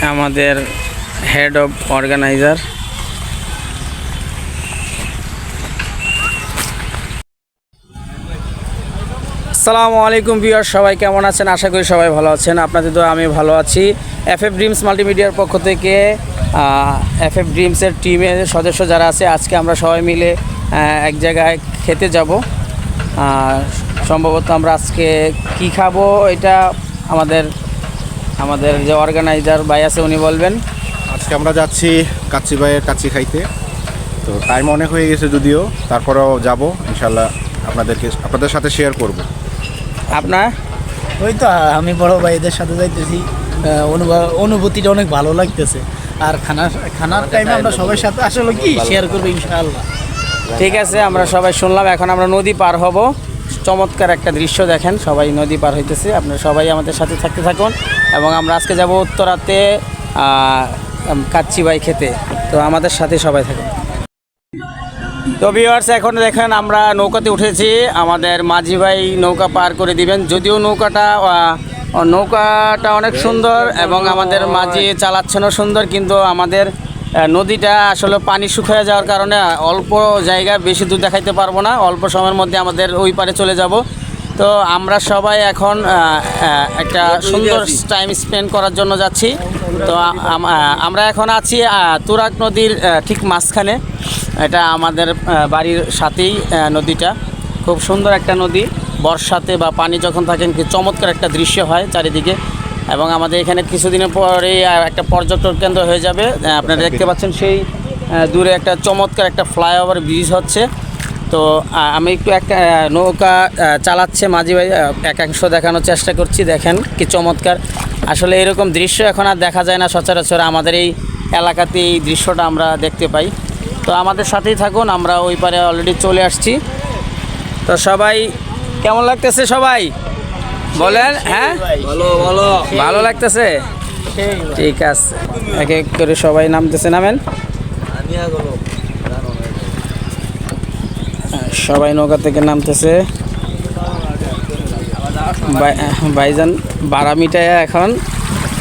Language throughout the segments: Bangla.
আমাদের হেড অফ অর্গানাইজার। আসসালামু আলাইকুম ভিউয়ার, সবাই কেমন আছেন? আশা করি সবাই ভালো আছেন। আপনাদের তো আমি ভালো আছি। এফএফ ড্রিমস মাল্টিমিডিয়ার পক্ষ থেকে এফএফ ড্রিমসের টিমের সদস্য যারা আছে, আজকে আমরা সবাই মিলে এক জায়গায় খেতে যাব। সম্ভবত আমরা আজকে কি খাবো এটা আমাদের যে অর্গানাইজার ভাই আছে উনি বলবেন। আজকে আমরা যাচ্ছি কাচ্চি ভাইয়ের কাচ্চি খাইতে। তো টাইম অনেক হয়ে গেছে যদিও, তারপরেও যাব ইনশাল্লাহ, আপনাদের সাথে শেয়ার করব। আপনার ওই তো আমি বড় ভাইদের সাথে যাইতেছি, অনুভূতিটা অনেক ভালো লাগতেছে। আর খানার টাইমে আমরা সবার সাথে আসলে কি শেয়ার করবো ইনশাআল্লাহ। ঠিক আছে, আমরা সবাই শুনলাম। এখন আমরা নদী পার হব। চমৎকার একটা দৃশ্য দেখেন, সবাই নদী পার হইতেছে। আপনারা সবাই আমাদের সাথে থাকতে থাকুন। এবং আমরা আজকে যাব উত্তরাতে কাচ্চি ভাই খেতে। তো আমাদের সাথে সবাই থাকুন। তো ভিউয়ার্স, এখন দেখেন আমরা নৌকাতে উঠেছি। আমাদের মাঝি ভাই নৌকা পার করে দিবেন। যদিও নৌকাটা অনেক সুন্দর এবং আমাদের মাঝি চালাচ্ছেনও সুন্দর, কিন্তু আমাদের নদীটা আসলে পানি শুকিয়ে যাওয়ার কারণে অল্প জায়গা, বেশি দূর দেখাইতে পারবো না। অল্প সময়ের মধ্যে আমাদের ওই পারে চলে যাব। তো আমরা সবাই এখন একটা সুন্দর টাইম স্পেন্ড করার জন্য যাচ্ছি। তো আমরা এখন আছি তুরাগ নদীর ঠিক মাঝখানে। এটা আমাদের বাড়ির সাথেই নদীটা। খুব সুন্দর একটা নদী। বর্ষাতে বা পানি যখন থাকেন কি চমৎকার একটা দৃশ্য হয় চারিদিকে। এবং আমাদের এখানে কিছুদিনের পরেই একটা পর্যটন কেন্দ্র হয়ে যাবে। আপনারা দেখতে পাচ্ছেন সেই দূরে একটা চমৎকার একটা ফ্লাইওভার ব্রিজ হচ্ছে। তো আমি একটু একটা নৌকা চালাচ্ছে মাঝি ভাই, একাংশ দেখানোর চেষ্টা করছি। দেখেন কি চমৎকার। আসলে এরকম দৃশ্য এখন আর দেখা যায় না সচরাচর। আমাদের এই এলাকাতে এই দৃশ্যটা আমরা দেখতে পাই। তো আমাদের সাথেই থাকুন, আমরা ওই পারে অলরেডি চলে আসছি। তো সবাই কেমন লাগতেছে সবাই বলেন? হ্যাঁ, ভালো লাগতেছে। ঠিক আছে, এক এক করে সবাই নামতেছে। নামেন, সবাই নৌকা থেকে নামতেছে। ভাইজান বারামিটায় এখন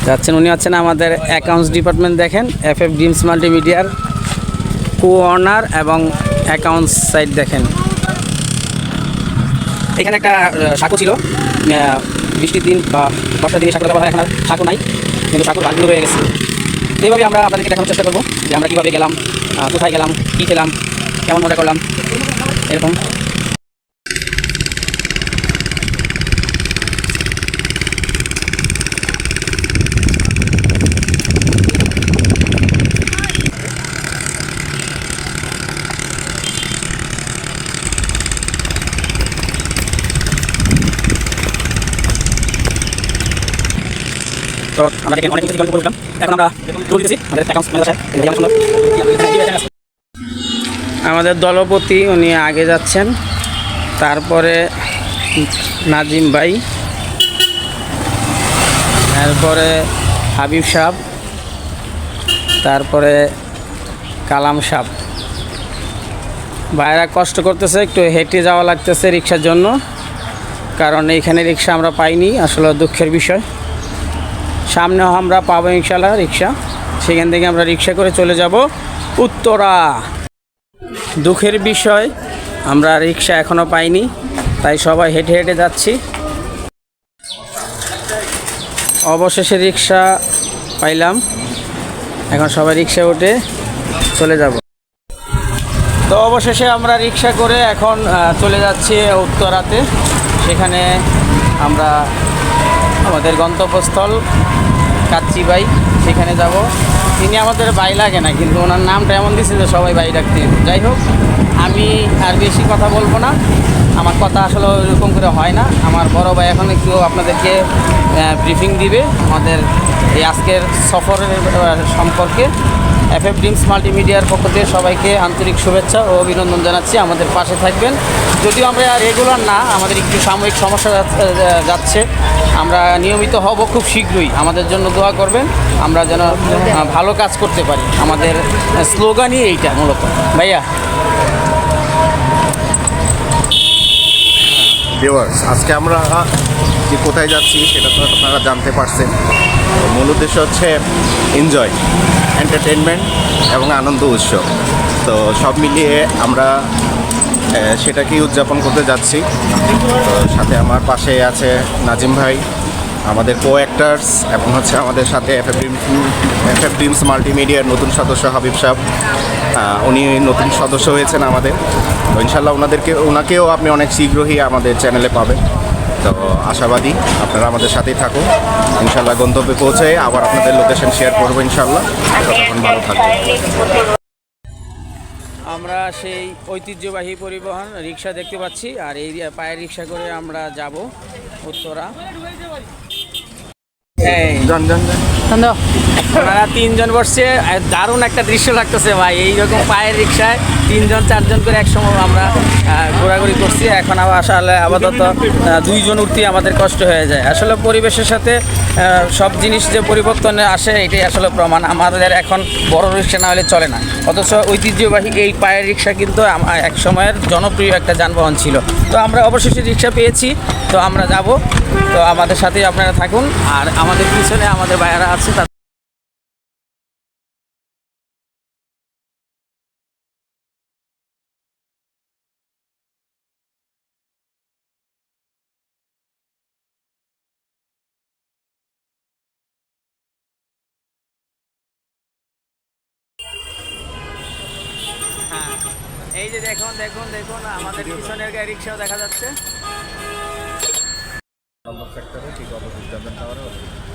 যাচ্ছেন। উনি হচ্ছেন আমাদের অ্যাকাউন্টস ডিপার্টমেন্ট। দেখেন এফএফ ড্রিমস মাল্টিমিডিয়ার কো-অনার এবং অ্যাকাউন্টস সাইট দেখেন। এখানে একটা সাঁকো ছিল, বৃষ্টির দিন বা বর্ষার দিনে সাঁকো দেওয়া হয়। এখন আর সাঁকো নাই, কিন্তু সাঁকোর ভাগগুলো রয়ে গেছে। এইভাবে আমরা আপনাদেরকে দেখানোর চেষ্টা করবো যে আমরা কীভাবে গেলাম, কোথায় গেলাম, কী খেলাম, কেমন মজা করলাম, এরকম। তো আমরা দেখেন অনেক কিছু গল্প করলাম। এখন আমরা চলে দিতেছি আমাদের অ্যাকাউন্টস ম্যানেজার। আমাদের দলপতি উনি আগে যাচ্ছেন, তারপরে নাজিম ভাই, তারপরে হাবিব সাহেব, তারপরে কালাম সাহেব। ভাইরা কষ্ট করতেছে, একটু হেঁটে যাওয়া লাগতেছে রিক্সার জন্য, কারণ এইখানে রিক্সা আমরা পাইনি। আসলে দুঃখের বিষয়। সামনেও আমরা পাবো ইনশাল্লাহ রিক্সা, সেখান থেকে আমরা রিক্সা করে চলে যাব উত্তরা। দুঃখের বিষয়, আমরা রিক্সা এখনও পাইনি, তাই সবাই হেঁটে হেঁটে যাচ্ছি। অবশেষে রিক্সা পাইলাম, এখন সবাই রিক্সা উঠে চলে যাব। তো অবশেষে আমরা রিক্সা করে এখন চলে যাচ্ছি উত্তরাতে। সেখানে আমরা আমাদের গন্তব্যস্থল কাচ্চি ভাই, সেখানে যাব। তিনি আমাদের ভাই লাগে না, কিন্তু ওনার নামটা এমন দিচ্ছে যে সবাই ভাই ডাকতে। যাই হোক, আমি আর বেশি কথা বলবো না। আমার কথা আসলে ওইরকম করে হয় না। আমার বড় ভাই এখন একটু আপনাদেরকে ব্রিফিং দিবে আমাদের এই আজকের সফরের সম্পর্কে। এফএফ ড্রিমস মাল্টিমিডিয়ার পক্ষ থেকে সবাইকে আন্তরিক শুভেচ্ছা ও অভিনন্দন জানাচ্ছি। আমাদের পাশে থাকবেন। যদিও আমরা রেগুলার না, আমাদের একটু সাময়িক সমস্যা যাচ্ছে। আমরা নিয়মিত হব খুব শীঘ্রই। আমাদের জন্য দোয়া করবেন, আমরা যেন ভালো কাজ করতে পারি। আমাদের স্লোগানই এইটা মূলত। ভাইয়া, ভিউয়ার্স, আজকে আমরা যে কোথায় যাচ্ছি সেটা তো আপনারা জানতে পারছেন। তো মূল উদ্দেশ্য হচ্ছে এনজয়, এন্টারটেনমেন্ট এবং আনন্দ উৎসব। তো সব মিলিয়ে আমরা সেটাকেই উদযাপন করতে যাচ্ছি। তো সাথে আমার পাশে আছে নাজিম ভাই, আমাদের কো অ্যাক্টার্স, এবং হচ্ছে আমাদের সাথে এফএফ ড্রিমস মাল্টিমিডিয়ার নতুন সদস্য হাবিব সাহেব। উনি নতুন সদস্য হয়েছেন আমাদের। তো ইনশাল্লাহ ওনাকেও আপনি অনেক শীঘ্রই আমাদের চ্যানেলে পাবেন। তো আশাবাদী আপনারা আমাদের সাথেই থাকুন। ইনশাল্লাহ গন্তব্যে পৌঁছে আবার আপনাদের লোকেশন শেয়ার করবো ইনশাল্লাহ। ততক্ষণ ভালো থাকবেন। আমরা সেই ঐতিহ্যবাহী পরিবহন রিক্সা দেখতে পাচ্ছি, আর এই পায়ের রিক্সা করে আমরা যাব উত্তরা। এই ওনারা 3 জন বসছে, দারুণ একটা দৃশ্য লাগতেছে ভাই। এইরকম পায়ের রিক্সায় 3 জন 4 জন করে একসময় আমরা ঘোরাঘুরি করছি। এখন আবার আসলে আপাতত 2 জন উঠতে আমাদের কষ্ট হয়ে যায়। আসলে পরিবেশের সাথে সব জিনিস যে পরিবর্তনে আসে এটাই আসলে প্রমাণ। আমাদের এখন বড় রিক্সা না হলে চলে না, অথচ ঐতিহ্যবাহী এই পায়ের রিক্সা কিন্তু এক সময়ের জনপ্রিয় একটা যানবাহন ছিল। তো আমরা অবশেষে রিক্সা পেয়েছি, তো আমরা যাব। তো আমাদের সাথেই আপনারা থাকুন, আর আমাদের পিছনে আমাদের ভাইয়ারা আছে। হ্যাঁ, এই যে দেখুন দেখুন দেখুন আমাদের পিছনের গাড়ি রিক্সাও দেখা যাচ্ছে।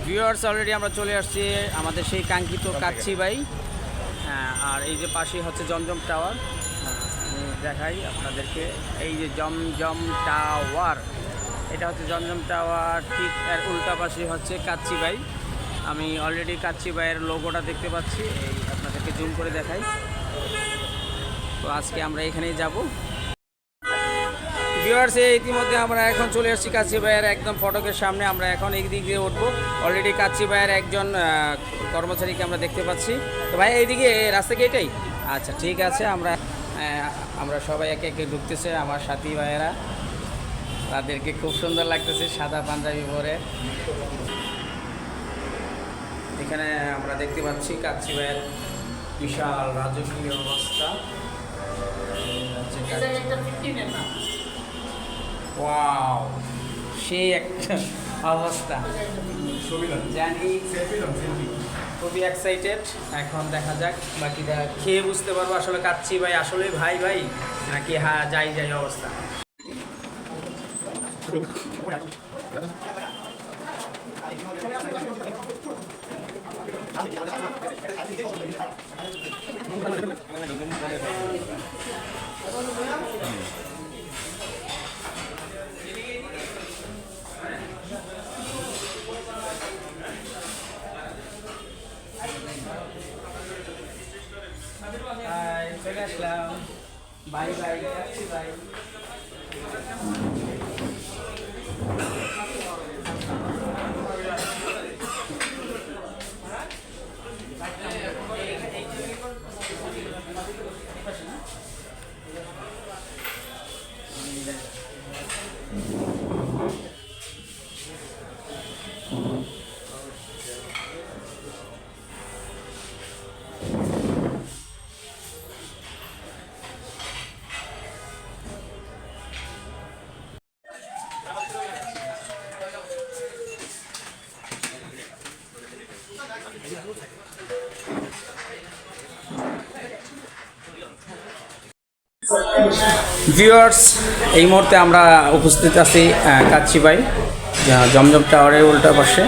ভিউয়ার্স, অলরেডি আমরা চলে আসছি আমাদের সেই কাঙ্ক্ষিত কাচ্চিবাই। হ্যাঁ, আর এই যে পাশেই হচ্ছে জমজম টাওয়ার। আমি দেখাই আপনাদেরকে, এই যে জমজম টাওয়ার, এটা হচ্ছে জমজম টাওয়ার। ঠিক এর উল্টা পাশে হচ্ছে কাচ্চিবাই। আমি অলরেডি কাচ্চিবাইয়ের লোগোটা দেখতে পাচ্ছি, এই আপনাদেরকে জুম করে দেখাই। তো আজকে আমরা এখানেই যাব। ভিউয়ার্স, ইতিমধ্যে আমরা এখন চলে আসছি কাচ্চিবাইয়ের একদম ফটকের সামনে। আমরা এখন এই দিক দিয়ে উঠবো। অলরেডি কাচ্চিবাইয়ের একজন কর্মচারীকে আমরা দেখতে পাচ্ছি। তো ভাই, এইদিকে রাস্তা কি এটাই? আচ্ছা, ঠিক আছে। আমরা সবাই একে একে ঢুকতেছে, আমার সাথী ভাইয়েরা। তাদেরকে খুব সুন্দর লাগতেছে সাদা পাঞ্জাবি পরে। এখানে আমরা দেখতে পাচ্ছি কাচ্চিবাইয়ের বিশাল রাজকীয় অবস্থা। ওয়াও, সেই একটা অবস্থা। জানি খুবই এক্সাইটেড। এখন দেখা যাক, বাকিটা খেয়ে বুঝতে পারবো আসলে কাচ্চিবাই আসলে ভাই ভাই নাকি যাই যাই অবস্থা। চলে আসলাম। বাই বাই, কাচ্চিবাই। ভিউয়ার্স, এই মুহূর্তে আমরা উপস্থিত আছি কাচ্চিবাই জমজম টাওয়ারের উল্টা পাশে।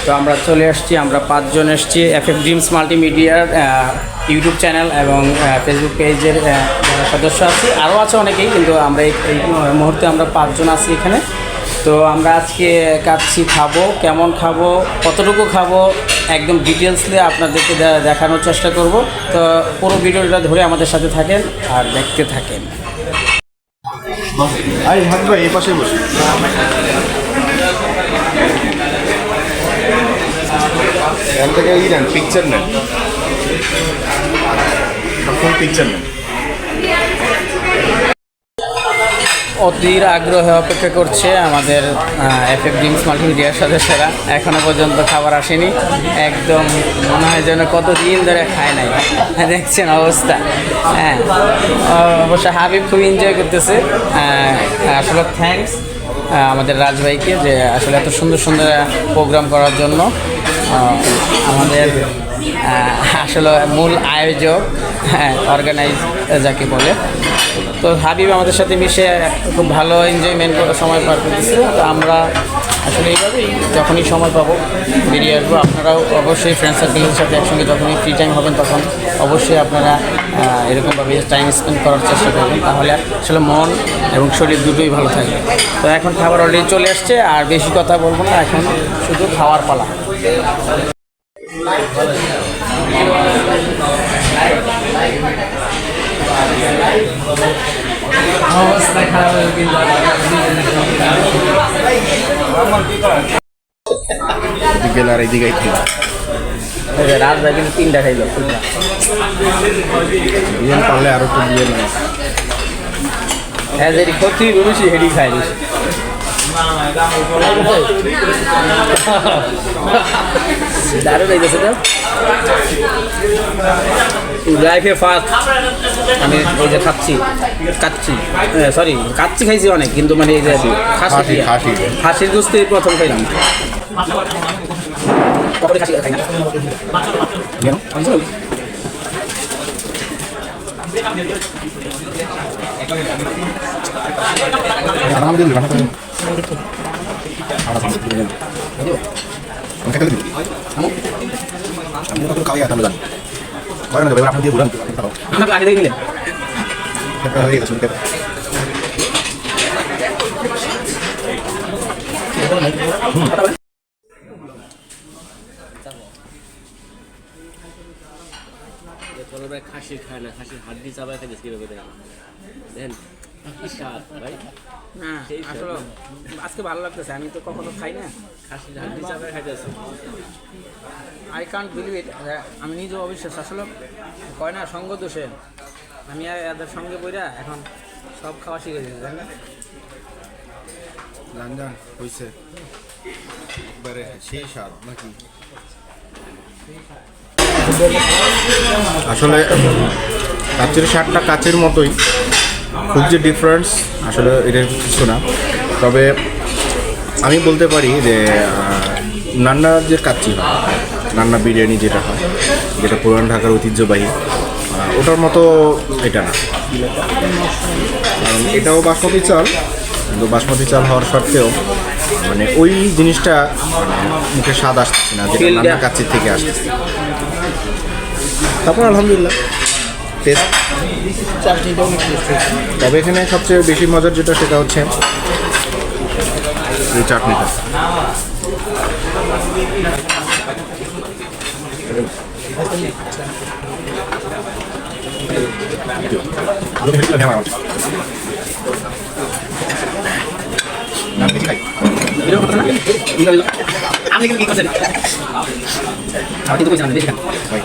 তো আমরা চলে আসছি, আমরা 5 জন এসেছি এফএফ ড্রিমস মাল্টিমিডিয়ার ইউটিউব চ্যানেল এবং ফেসবুক পেজের যারা সদস্য আছি। আরও আছে অনেকেই, কিন্তু আমরা এই মুহূর্তে আমরা 5 জন আছি এখানে। তো আমরা আজকে কাচ্চি খাবো, কেমন খাবো, কতটুকু খাবো, একদম ডিটেলসে আপনাদেরকে দেখানোর চেষ্টা করব। তো পুরো ভিডিওটা ধরে আমাদের সাথে থাকেন আর দেখতে থাকেন। ভাই এই পাশে বসে এখান থেকে নেন, পিকচার নেন, সবসময় পিকচার নেন। অধীর আগ্রহে অপেক্ষা করছে আমাদের এফএফ ড্রিঙ্কস মাল্টিমিডিয়ার সদস্যরা। এখনো পর্যন্ত খাবার আসেনি, একদম মনে হয় যেন কতদিন ধরে খায় নাই। দেখছেন অবস্থা। হ্যাঁ, অবশ্য হাবিব খুব এনজয় করতেছে। আসলে থ্যাঙ্কস আমাদের রাজভাইকে যে আসলে এত সুন্দর সুন্দর প্রোগ্রাম করার জন্য। আমাদের আসলে মূল আয়োজক, অর্গানাইজ যাকে বলে। তো হাবিব আমাদের সাথে মিশে খুব ভালো এনজয়মেন্ট সময় পার করতেছে। তো আমরা আসলে এইভাবেই যখনই সময় পাবো বেরিয়ে আসবো। আপনারাও অবশ্যই ফ্রেন্ড সার্কেলের সাথে একসঙ্গে যখনই ফ্রি টাইম হবেন তখন অবশ্যই আপনারা এরকমভাবে টাইম স্পেন্ড করার চেষ্টা করবেন, তাহলে আসলে মন এবং শরীর দুটোই ভালো থাকবে। তো এখন খাবার অলরেডি চলে আসছে, আর বেশি কথা বলবো না, এখন শুধু খাওয়ার পালা। গেল আর এইদিকে রাজভাই কিন্তু 3টা খাইলো। বিয়ে পারলে আরো একটু বিয়ে নেই। হ্যাঁ, যেটি ক্ষতি বেশি হেডি খাই বেশি। দারুণ হয়েছে তো লাইফে ফার্স্ট আমি এই যে কাচ্চি খাইছি অনেক, কিন্তু মানে এই যে খাসির গোস্ত প্রথম খাইলাম। খাসি খায় না, খাসির হাড্ডি চাবাই খাইতে কিভাবে দেখেন কি স্বাদ ভাই। হ্যাঁ, আসলে আজকে ভালো লাগতেছে, আমি তো কখনো খাই না। খাসির হাড্ডি চাবাই খাইতেছে। I can't believe it. আমি নিজেও অবিশ্বাস। আসলে কয় না সঙ্গ দোষে, আমি আর এদের সঙ্গে বইরা এখন সব খাওয়া শিখে গেছি, তাই না? লাঞ্জান হয়েছে একবারে সেই স্বাদ নাকি? আসলে কাচের স্বাদটা কাচের মতোই, খুব যে ডিফারেন্স আসলে এটা কিছু না। তবে আমি বলতে পারি যে নান্নার যে কাচ্চি হয়, নান্না বিরিয়ানি যেটা হয়, যেটা পুরান ঢাকার ঐতিহ্যবাহী, ওটার মতো এটা না। কারণ এটাও বাসমতি চাল, কিন্তু বাসমতি চাল হওয়ার সত্ত্বেও মানে ওই জিনিসটা মানে মুখে স্বাদ আসতেছে না যেটা নান্না কাচ্চির থেকে আসতেছে। তারপর আলহামদুলিল্লাহ টেস্ট। তবে এখানে সবচেয়ে বেশি মজার যেটা সেটা হচ্ছে এই চাটনিটা। আপনি কি করছেন? আমি কিন্তু কইছিলাম বেশি খান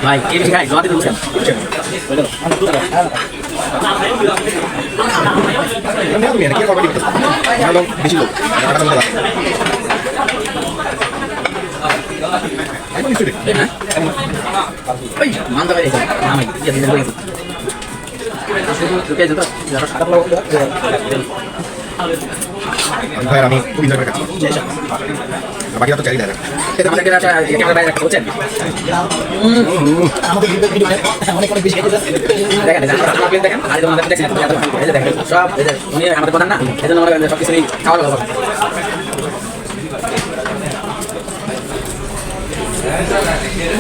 ভাই, এই বেশি খাই জোয়াতে বলছেন। বেশি লোক মানতে পারি আমি ভাই আমি খুব এনজয় করে খাচ্ছি, বাকিরা তো চাই দেয় আমাদের প্রধান না, এই জন্য সবকিছু খাওয়া ভালো।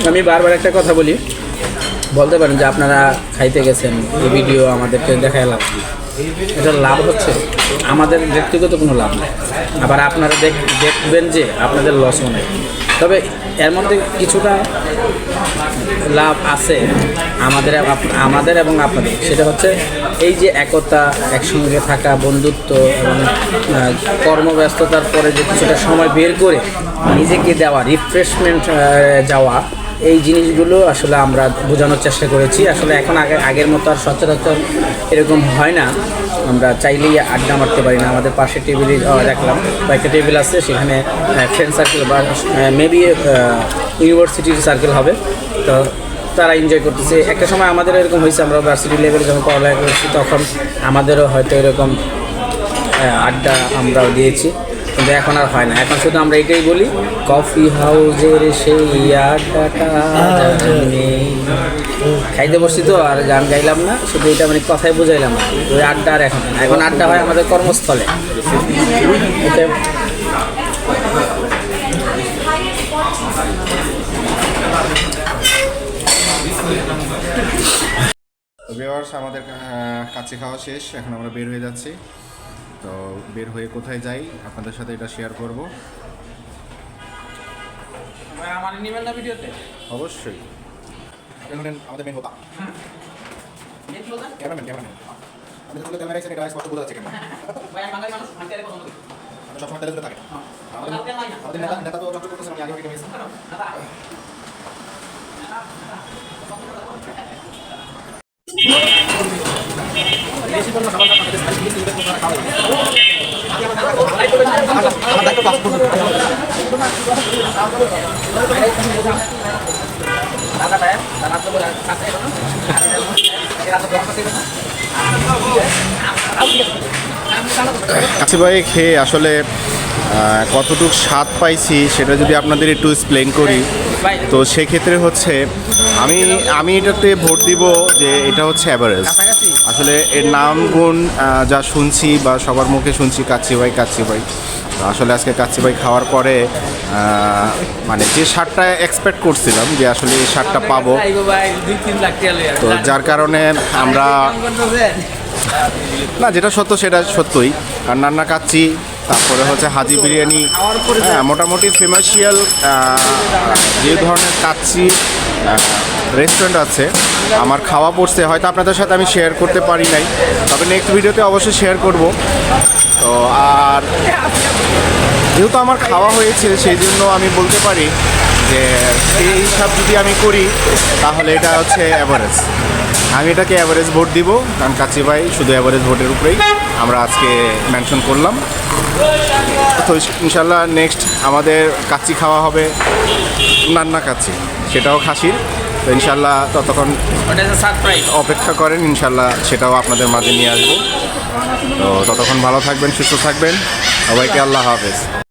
আমি বারবার একটা কথা বলি, বলতে পারেন যে আপনারা খাইতে গেছেন, এই ভিডিও আমাদেরকে দেখায় লাভ, এটার লাভ হচ্ছে আমাদের ব্যক্তিগত কোনো লাভ নেই, আবার আপনারা দেখবেন যে আপনাদের লসও নেই। তবে এর মধ্যে কিছুটা লাভ আছে আমাদের এবং আপনাদের, সেটা হচ্ছে এই যে একতা, একসঙ্গে থাকা, বন্ধুত্ব এবং কর্মব্যস্ততার পরে যে কিছুটা সময় বের করে নিজেকে দেওয়া, রিফ্রেশমেন্ট যাওয়া, এই জিনিসগুলো আসলে আমরা বোঝানোর চেষ্টা করেছি। আসলে এখন আগের মতো আর সচরাচর এরকম হয় না। আমরা চাইলেই আড্ডা মারতে পারি না। আমাদের পাশে টেবিলে দেখলাম কয়েকটা টেবিল আছে, সেখানে ফ্রেন্ড সার্কেল বা মেবি ইউনিভার্সিটির সার্কেল হবে, তো তারা এনজয় করতেছে। একটা সময় আমাদের এরকম হয়েছে, আমরা ভার্সিটি লেভেলে যখন পড়ালেখা করছি তখন আমাদেরও হয়তো এরকম আড্ডা আমরাও দিয়েছি, কিন্তু এখন আর হয় না। এখন শুধু আমরা এটাই বলি, কফি হাউজের সেই আড্ডাটা নেই। খাইতে বসছি তো আর গান গাইলাম না, শুধু এটা মানে কথাই বুঝাইলাম না, ওই আড্ডা আর এখন না। এখন আড্ডা হয় আমাদের কর্মস্থলে। ওকে, ভিউয়ার্স, আমাদের কাছে খাওয়া শেষ, এখন আমরা বের হয়ে যাচ্ছি। তো বের হয়ে কোথায় যাই আপনাদের সাথে এটা শেয়ার করব আমার নিবেন না ভিডিওতে? অবশ্যই। আমাদের মেন হোতা ক্যামেরাম্যান আমাদের তো ক্যামেরা এসে এটা স্পষ্ট বোঝা যাচ্ছে কেন ভাই বাঙালি মানুষ ভান্তারে কথা বলি, আমরা সবসময় তেলে থাকে। আমাদের নেতা তো চর্চা করতেছে, আমি আগে থেকে গেছি। কাছে ভাই খেয়ে আসলে কতটুকু স্বাদ পাইছি সেটা যদি আপনাদের একটু এক্সপ্লেন করি, তো সেক্ষেত্রে হচ্ছে আমি এটাতে ভোট দিব যে এটা হচ্ছে অ্যাভারেজ। আসলে এর নাম গুণ যা শুনছি বা সবার মুখে শুনছি কাচ্চি ভাই। তো আসলে আজকে কাচ্চি ভাই খাওয়ার পরে মানে যে স্বাদটা এক্সপেক্ট করছিলাম যে আসলে এই স্বাদটা পাবো, তো যার কারণে আমরা না, যেটা সত্য সেটা সত্যই। আর নান্না কাচ্চি, তারপরে হচ্ছে হাজি বিরিয়ানি, হ্যাঁ মোটামুটি ফেমাসিয়াল যে ধরনের কাচ্চি রেস্টুরেন্ট আছে আমার খাওয়া পড়ছে, হয়তো আপনাদের সাথে আমি শেয়ার করতে পারি নাই, তবে নেক্সট ভিডিওতে অবশ্যই শেয়ার করব। তো আর যেহেতু আমার খাওয়া হয়েছে সেই জন্য আমি বলতে পারি যে সেই হিসাব যদি আমি করি তাহলে এটা হচ্ছে অ্যাভারেজ। আমি এটাকে অ্যাভারেজ ভোট দিব, কারণ কাচ্চি ভাই শুধু অ্যাভারেজ ভোটের উপরেই আমরা আজকে মেনশন করলাম। তো ইনশাল্লাহ নেক্সট আমাদের কাচ্চি খাওয়া হবে, নান্না কাচ্চি, সেটাও খাসির। তো ইনশাল্লাহ ততক্ষণ অপেক্ষা করেন, ইনশাল্লাহ সেটাও আপনাদের মাঝে নিয়ে আসবো। তো ততক্ষণ ভালো থাকবেন, সুস্থ থাকবেন, সবাইকে আল্লাহ হাফেজ।